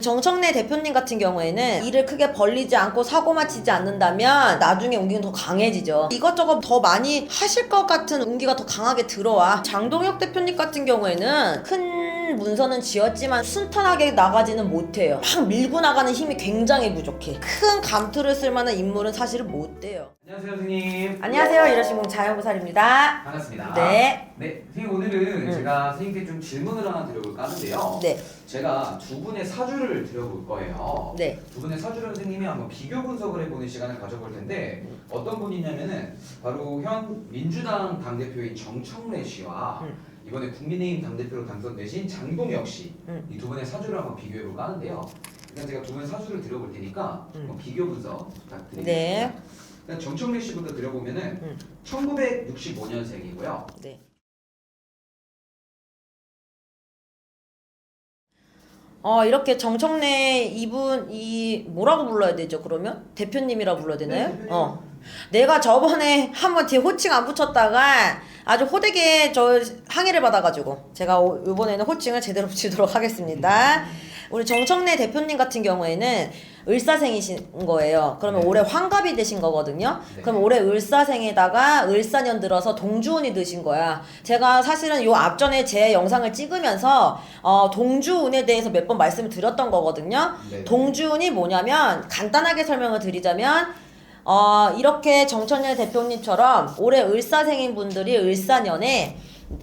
정청래 대표님 같은 경우에는 일을 크게 벌리지 않고 사고만 치지 않는다면 나중에 운기는 더 강해지죠. 이것저것 더 많이 하실 것 같은 운기가 더 강하게 들어와. 장동혁 대표님 같은 경우에는 큰 문서는 지었지만 순탄하게 나가지는 못해요. 막 밀고 나가는 힘이 굉장히 부족해. 큰 감투를 쓸 만한 인물은 사실은 못 돼요. 안녕하세요, 선생님. 안녕하세요. 이러시공 자연보살입니다. 반갑습니다. 네. 네, 선생님 오늘은 제가 선생님께 좀 질문을 하나 드려볼까 하는데요. 네. 제가 두 분의 사주를 드려볼 거예요. 네. 두 분의 사주를 선생님이 한번 비교 분석을 해보는 시간을 가져볼 텐데 어떤 분이냐면은 바로 현 민주당 당대표인 정청래 씨와 이번에 국민의힘 당대표로 당선되신 장동혁 씨 이 두 분의 사주를 한번 비교해볼까 하는데요. 일단 제가 두 분의 사주를 드려볼 테니까 한번 비교 분석 부탁드리겠습니다. 네. 일단 정청래 씨부터 드려보면은 1965년생이고요. 네. 이렇게 정청래 이분이 뭐라고 불러야 되죠, 그러면? 대표님이라고 불러야 되나요? 네, 대표님. 내가 저번에 한번 뒤에 호칭 안 붙였다가 아주 호되게 저 항의를 받아가지고 제가 이번에는 호칭을 제대로 붙이도록 하겠습니다. 우리 정청래 대표님 같은 경우에는 을사생이신 거예요. 그러면 네. 올해 환갑이 되신 거거든요. 네. 그럼 올해 을사생에다가 을사년 들어서 동주운이 드신 거야. 제가 사실은 요 앞전에 제 영상을 찍으면서 동주운에 대해서 몇 번 말씀을 드렸던 거거든요. 네. 동주운이 뭐냐면 간단하게 설명을 드리자면 이렇게 정청래 대표님처럼 올해 을사생인 분들이 을사년에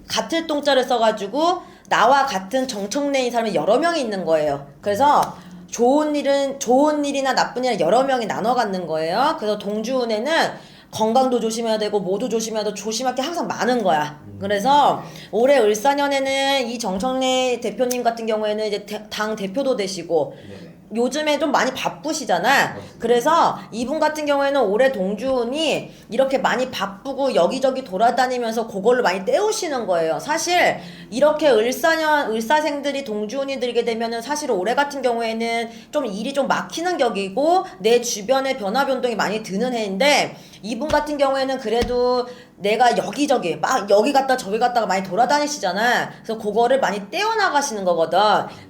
같을 동자를 써가지고 나와 같은 정청래인 사람이 여러 명이 있는 거예요. 그래서 좋은 일이나 나쁜 일이나 여러 명이 나눠 갖는 거예요. 그래서 동주운에는 건강도 조심해야 되고 뭐도 조심해야 되고 조심할 게 항상 많은 거야. 그래서 올해 을사년에는 이 정청래 대표님 같은 경우에는 이제 당 대표도 되시고 네네. 요즘에 좀 많이 바쁘시잖아. 그래서 이분 같은 경우에는 올해 동주운이 이렇게 많이 바쁘고 여기저기 돌아다니면서 그걸로 많이 때우시는 거예요. 사실 이렇게 을사생들이 동주운이 들게 되면은 사실 올해 같은 경우에는 좀 일이 좀 막히는 격이고 내 주변에 변화 변동이 많이 드는 해인데 이분 같은 경우에는 그래도 내가 여기저기 막 여기 갔다 저기 갔다가 많이 돌아다니시잖아. 그래서 그거를 많이 떼어나가시는 거거든.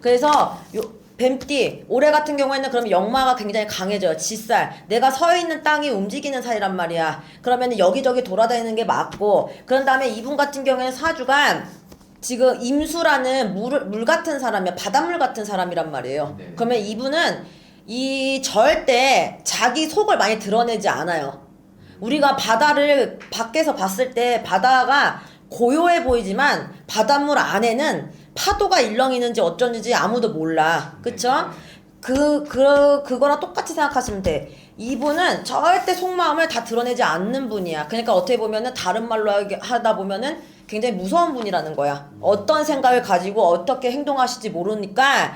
그래서 뱀띠 올해 같은 경우에는 그러면 역마가 굉장히 강해져요. 지살 내가 서 있는 땅이 움직이는 살이란 말이야. 그러면 여기저기 돌아다니는 게 맞고 그런 다음에 이분 같은 경우에는 사주가 지금 임수라는 물 같은 사람이야. 바닷물 같은 사람이란 말이에요. 네. 그러면 이분은 이 절대 자기 속을 많이 드러내지 않아요. 우리가 바다를 밖에서 봤을 때 바다가 고요해 보이지만 바닷물 안에는 파도가 일렁이는지 어쩐지 아무도 몰라. 그쵸? 그거랑 똑같이 생각하시면 돼. 이분은 절대 속마음을 다 드러내지 않는 분이야. 그러니까 어떻게 보면은 다른 말로 하다 보면은 굉장히 무서운 분이라는 거야. 어떤 생각을 가지고 어떻게 행동하실지 모르니까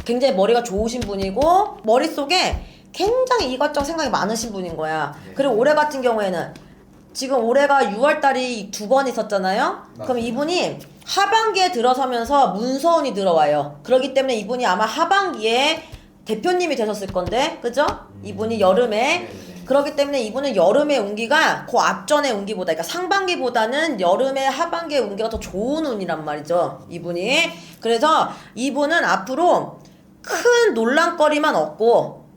굉장히 머리가 좋으신 분이고 머릿속에 굉장히 이것저것 생각이 많으신 분인 거야. 그리고 올해 같은 경우에는 지금 올해가 6월달이 2번 있었잖아요. 그럼 이분이 하반기에 들어서면서 문서운이 들어와요. 그렇기 때문에 이분이 아마 하반기에 대표님이 되셨을 건데, 그죠? 이분이 여름에. 네네네. 그렇기 때문에 이분은 여름의 운기가 그 앞전의 운기보다, 그러니까 상반기보다는 여름의 하반기의 운기가 더 좋은 운이란 말이죠. 이분이. 그래서 이분은 앞으로 큰 논란거리만 없고,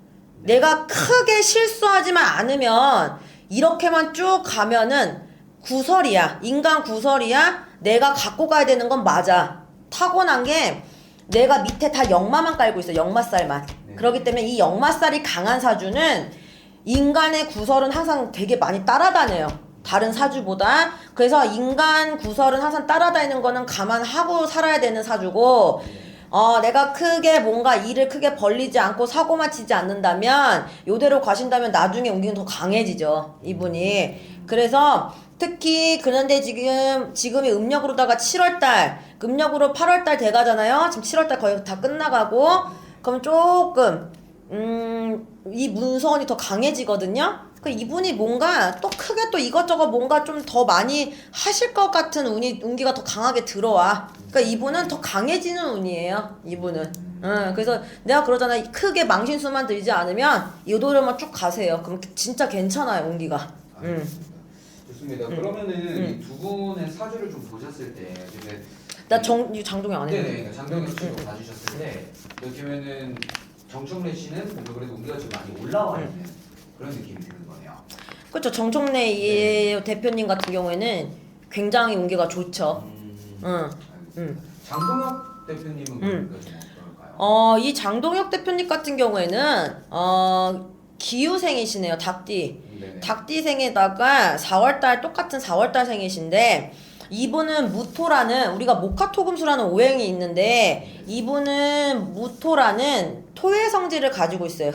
내가 크게 실수하지만 않으면 이렇게만 쭉 가면은 구설이야. 인간 구설이야. 내가 갖고 가야 되는 건 맞아. 타고난 게 내가 밑에 다 역마만 깔고 있어. 역마살만. 네. 그렇기 때문에 이 역마살이 강한 사주는 인간의 구설은 항상 되게 많이 따라다녀요. 다른 사주보다. 그래서 인간 구설은 항상 따라다니는 거는 감안하고 살아야 되는 사주고 내가 크게 뭔가 일을 크게 벌리지 않고 사고만 치지 않는다면 요대로 가신다면 나중에 운기는 더 강해지죠. 이분이. 그래서 특히 그런데 지금이 음력으로다가 7월달 음력으로 8월달 돼가잖아요. 지금 7월달 거의 다 끝나가고 그럼 조금 이 문서운이 더 강해지거든요. 그 이분이 뭔가 또 크게 또 이것저것 뭔가 좀 더 많이 하실 것 같은 운기가 더 강하게 들어와. 그러니까 이분은 더 강해지는 운이에요. 이분은. 그래서 내가 그러잖아. 크게 망신수만 들지 않으면 요도로만 쭉 가세요. 그럼 진짜 괜찮아요. 운기가. 좋습니다. 그러면은 이 두 분의 사주를 좀 보셨을 때 이제 나 장동영 안 네네, 했는데. 그러니까 장동혁 씨로 봐주셨을 때 이렇게 보면은 정청래 씨는 뭔가 그래도 운기가 좀 많이 올라와 있는 그런 느낌이 드는 거네요. 그렇죠. 정청래 이 대표님 같은 경우에는 굉장히 운기가 좋죠. 응. 알겠습니다. 장동혁 대표님은 운기가 좀 어떨까요? 이 장동혁 대표님 같은 경우에는 기후생이시네요. 닭띠. 네네. 닭띠생에다가 4월달 똑같은 4월달 생이신데 이분은 무토라는 우리가 목화토금수라는 오행이 있는데 이분은 무토라는 토의 성질을 가지고 있어요.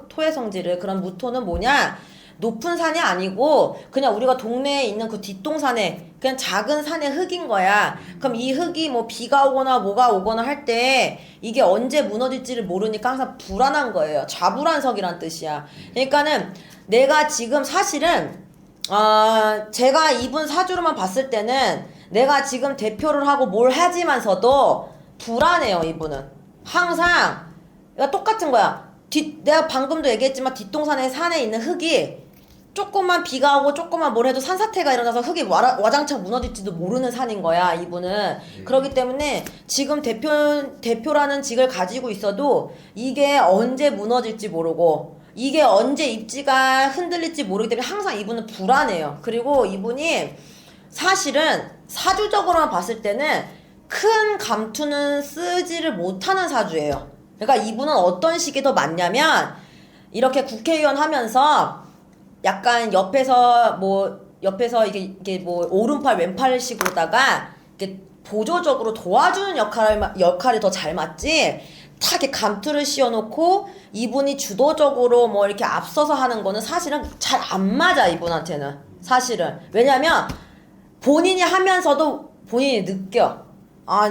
토의 성질을. 그런 무토는 뭐냐? 높은 산이 아니고 그냥 우리가 동네에 있는 그 뒷동산에 그냥 작은 산의 흙인 거야. 그럼 이 흙이 뭐 비가 오거나 뭐가 오거나 할 때 이게 언제 무너질지를 모르니까 항상 불안한 거예요. 좌불안석이란 뜻이야. 그러니까는 내가 지금 사실은 제가 이분 사주로만 봤을 때는 내가 지금 대표를 하고 뭘 하지만서도 불안해요. 이분은 항상 똑같은 거야. 내가 방금도 얘기했지만 뒷동산에 산에 있는 흙이 조금만 비가 오고 조금만 뭘 해도 산사태가 일어나서 흙이 와장창 무너질지도 모르는 산인 거야. 이분은. 그렇기 때문에 지금 대표라는 직을 가지고 있어도 이게 언제 무너질지 모르고 이게 언제 입지가 흔들릴지 모르기 때문에 항상 이분은 불안해요. 그리고 이분이 사실은 사주적으로만 봤을 때는 큰 감투는 쓰지를 못하는 사주예요. 그러니까 이분은 어떤 식이 더 맞냐면 이렇게 국회의원 하면서 약간 옆에서 이게 뭐 오른팔 왼팔식으로다가 이렇게 보조적으로 도와주는 역할이 더 잘 맞지. 탁 이렇게 감투를 씌워놓고 이분이 주도적으로 뭐 이렇게 앞서서 하는 거는 사실은 잘 안 맞아. 이분한테는 사실은. 왜냐면 본인이 하면서도 본인이 느껴.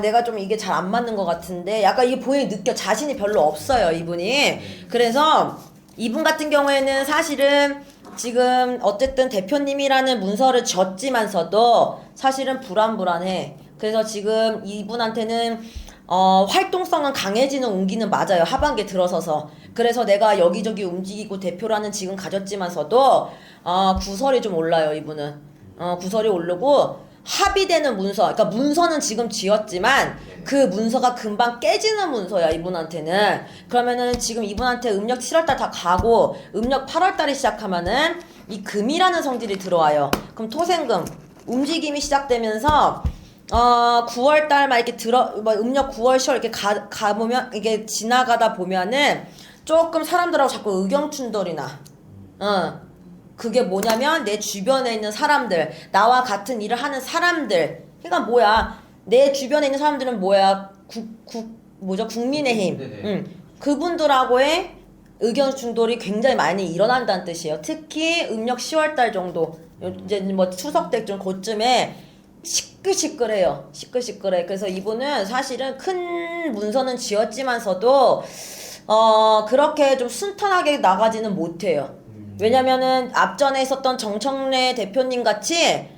내가 좀 이게 잘 안 맞는 것 같은데 약간 이게 본인이 느껴. 자신이 별로 없어요. 이분이. 그래서 이분 같은 경우에는 사실은 지금 어쨌든 대표님이라는 문서를 졌지만서도 사실은 불안해. 그래서 지금 이분한테는 활동성은 강해지는 운기는 맞아요. 하반기에 들어서서. 그래서 내가 여기저기 움직이고 대표라는 직은 가졌지만서도 구설이 좀 올라요. 이분은. 구설이 오르고 합의되는 문서. 그러니까 문서는 지금 지었지만 그 문서가 금방 깨지는 문서야. 이분한테는. 그러면은 지금 이분한테 음력 7월달 다 가고 음력 8월달이 시작하면은 이 금이라는 성질이 들어와요. 그럼 토생금 움직임이 시작되면서 9월달 막 이렇게 음력 9월 10월 이렇게 가보면 이게 지나가다 보면은 조금 사람들하고 자꾸 의경충돌이 나. 그게 뭐냐면 내 주변에 있는 사람들, 나와 같은 일을 하는 사람들. 그러니까 뭐야? 내 주변에 있는 사람들은 뭐야? 국민의힘. 그분들하고의 의견 충돌이 굉장히 많이 일어난다는 뜻이에요. 특히 음력 10월달 정도, 이제 뭐 추석 때쯤 그쯤에 시끌시끌해요. 시끌시끌해. 그래서 이분은 사실은 큰 문서는 지었지만서도 그렇게 좀 순탄하게 나가지는 못해요. 왜냐면은 앞전에 있었던 정청래 대표님 같이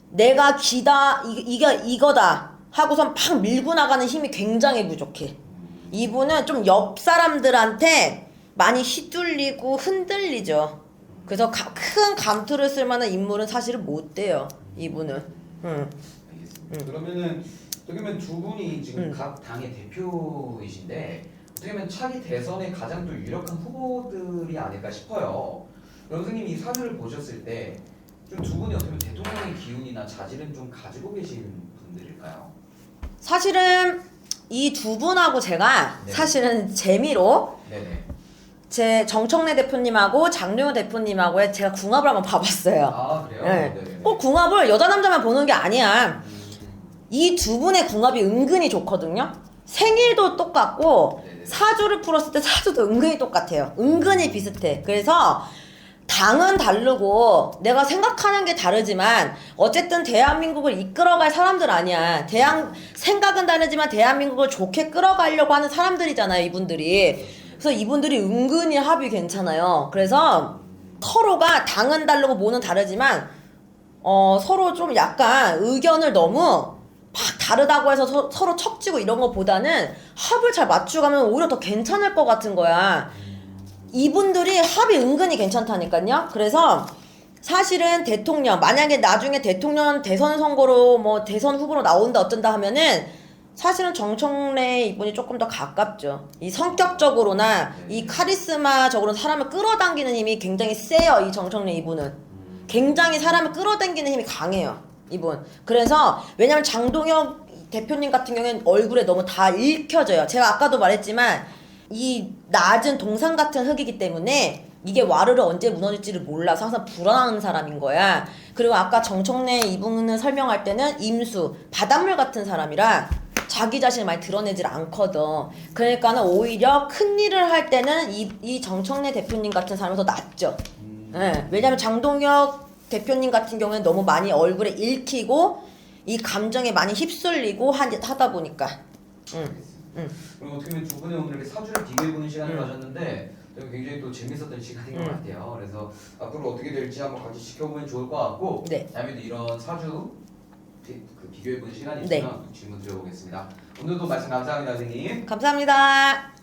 내가 이거다 하고선 팍 밀고 나가는 힘이 굉장히 부족해. 이분은 좀 옆 사람들한테 많이 휘둘리고 흔들리죠. 그래서 큰 감투를 쓸 만한 인물은 사실은 못 돼요. 이분은. 알겠습니다. 그러면은 어떻게 보면 두 분이 지금 각 당의 대표이신데 어떻게 보면 차기 대선에 가장 또 유력한 후보들이 아닐까 싶어요. 선생님이 이 사주를 보셨을 때 좀 두 분이 어떻게 보면 대통령의 기운이나 자질은 좀 가지고 계신 분들일까요? 사실은 이 두 분하고 제가 사실은 재미로 제 정청래 대표님하고 장동혁 대표님하고의 제가 궁합을 한번 봐봤어요. 그래요? 네. 꼭 궁합을 여자 남자만 보는 게 아니야. 이 두 분의 궁합이 은근히 좋거든요. 생일도 똑같고 사주를 풀었을 때 사주도 은근히 똑같아요. 은근히 비슷해. 그래서 당은 다르고 내가 생각하는 게 다르지만 어쨌든 대한민국을 이끌어갈 사람들 아니야. 생각은 다르지만 대한민국을 좋게 끌어가려고 하는 사람들이잖아요. 이분들이. 그래서 이분들이 은근히 합이 괜찮아요. 그래서 서로가 당은 다르고 뭐는 다르지만 서로 좀 약간 의견을 너무 막 다르다고 해서 서로 척지고 이런 것보다는 합을 잘 맞추가면 오히려 더 괜찮을 것 같은 거야. 이분들이 합이 은근히 괜찮다니까요. 그래서 사실은 대통령 만약에 나중에 대통령 대선 선거로 뭐 대선 후보로 나온다 어쩐다 하면은 사실은 정청래 이분이 조금 더 가깝죠. 이 성격적으로나 이 카리스마적으로 사람을 끌어당기는 힘이 굉장히 세요. 이 정청래 이분은 굉장히 사람을 끌어당기는 힘이 강해요. 이분. 그래서 왜냐면 장동혁 대표님 같은 경우에는 얼굴에 너무 다 읽혀져요. 제가 아까도 말했지만 이 낮은 동상 같은 흙이기 때문에 이게 와르르 언제 무너질지를 몰라서 항상 불안한 사람인 거야. 그리고 아까 정청래 이분을 설명할 때는 임수, 바닷물 같은 사람이라 자기 자신을 많이 드러내질 않거든. 그러니까는 오히려 큰 일을 할 때는 이 정청래 대표님 같은 사람이 더 낫죠. 예, 왜냐면 장동혁 대표님 같은 경우에는 너무 많이 얼굴에 읽히고 이 감정에 많이 휩쓸리고 하다 보니까. 그럼 어떻게 보면 두 분의 오늘 이렇게 사주를 비교해보는 시간을 가졌는데 굉장히 또 재밌었던 시간인 것 같아요. 그래서 앞으로 어떻게 될지 한번 같이 지켜보면 좋을 것 같고 네. 다음에도 이런 사주 비교해보는 시간이 있으면 질문 드려보겠습니다. 오늘도 말씀 감사합니다, 선생님. 감사합니다.